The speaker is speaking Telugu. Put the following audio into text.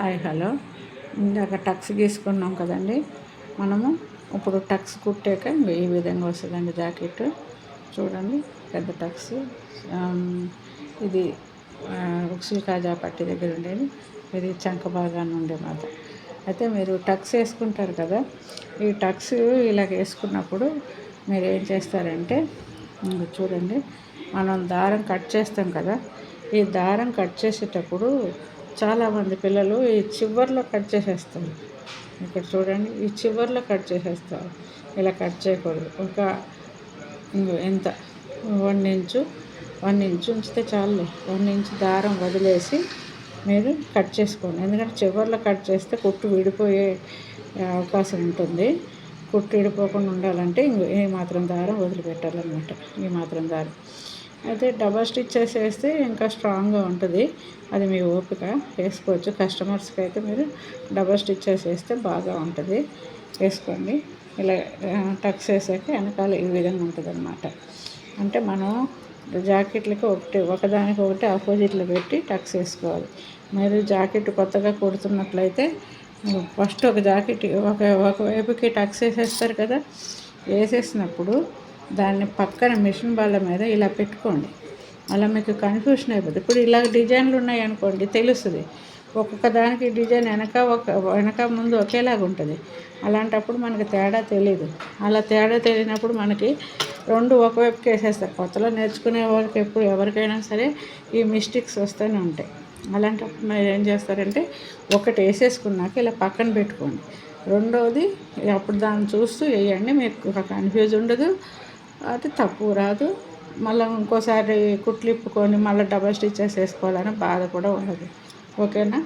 Hi hello. ఇందాక టక్స్ గీసుకున్నాం కదండి మనము. ఇప్పుడు టక్స్ కుట్టాక ఈ విధంగా వస్తుందండి జాకెట్. చూడండి, పెద్ద టక్స్. ఇది ఉక్సుల్ కాజా పట్టి దగ్గర ఉండేది, ఇది చంక భాగాన్ని ఉండే మాట. అయితే మీరు టక్స్ వేసుకుంటారు కదా, ఈ టక్స్ ఇలా వేసుకున్నప్పుడు మీరు ఏం చేస్తారంటే, చూడండి, మనం దారం కట్ చేస్తాం కదా, ఈ దారం కట్ చేసేటప్పుడు చాలామంది పిల్లలు ఈ చివర్లో కట్ చేసేస్తారు. ఇక్కడ చూడండి, ఈ చివర్లో కట్ చేసేస్తారు. ఇలా కట్ చేయకూడదు. ఎంత 1 ఇంచు ఉంచితే చాలు. 1 ఇంచు దారం వదిలేసి మీరు కట్ చేసుకోండి. ఎందుకంటే చివర్లో కట్ చేస్తే కుట్టు విడిపోయే అవకాశం ఉంటుంది. కుట్టు విడిపోకుండా ఉండాలంటే ఈ మాత్రం దారం వదిలిపెట్టాలన్నమాట. ఈ మాత్రం దారం అయితే డబల్ స్టిచ్చెస్ వేస్తే ఇంకా స్ట్రాంగ్గా ఉంటుంది. అది మీ ఓపిక, వేసుకోవచ్చు. కస్టమర్స్కి అయితే మీరు డబల్ స్టిచ్చెస్ వేస్తే బాగా ఉంటుంది, వేసుకోండి. ఇలా టక్స్ వేసాక వెనకాల ఈ విధంగా ఉంటుంది అన్నమాట. అంటే మనం జాకెట్లకి ఒకదానికి ఒకటి ఆపోజిట్లో పెట్టి టక్స్ వేసుకోవాలి. మీరు జాకెట్ కొత్తగా కుడుతున్నట్లయితే ఫస్ట్ ఒక జాకెట్ ఒకవైపుకి టక్స్ వేసేస్తారు కదా, వేసేసినప్పుడు దాన్ని పక్కన మిషన్ బాల్ల మీద ఇలా పెట్టుకోండి. అలా మీకు కన్ఫ్యూషన్ అయిపోతుంది. ఇప్పుడు ఇలా డిజైన్లు ఉన్నాయి అనుకోండి, తెలుస్తుంది. ఒక్కొక్క దానికి డిజైన్ వెనక ముందు ఒకేలాగా ఉంటుంది. అలాంటప్పుడు మనకి తేడా తెలియదు. అలా తేడా తెలియనప్పుడు మనకి రెండు ఒకవైపుకి వేసేస్తారు. కొత్తలో నేర్చుకునే వాళ్ళకి ఎవరికైనా సరే ఈ మిస్టేక్స్ వస్తూనే ఉంటాయి. అలాంటప్పుడు మీరు ఏం చేస్తారంటే, ఒకటి వేసేసుకున్నాక ఇలా పక్కన పెట్టుకోండి. రెండవది అప్పుడు దాన్ని చూస్తూ వేయండి. మీకు కన్ఫ్యూజ్ ఉండదు, అది తప్పు రాదు. మళ్ళీ ఇంకోసారి కుట్లు ఇప్పుకొని మళ్ళీ డబల్ స్టిచ్చెస్ వేసుకోవాలని బాధ కూడా ఉండదు. ఓకేనా?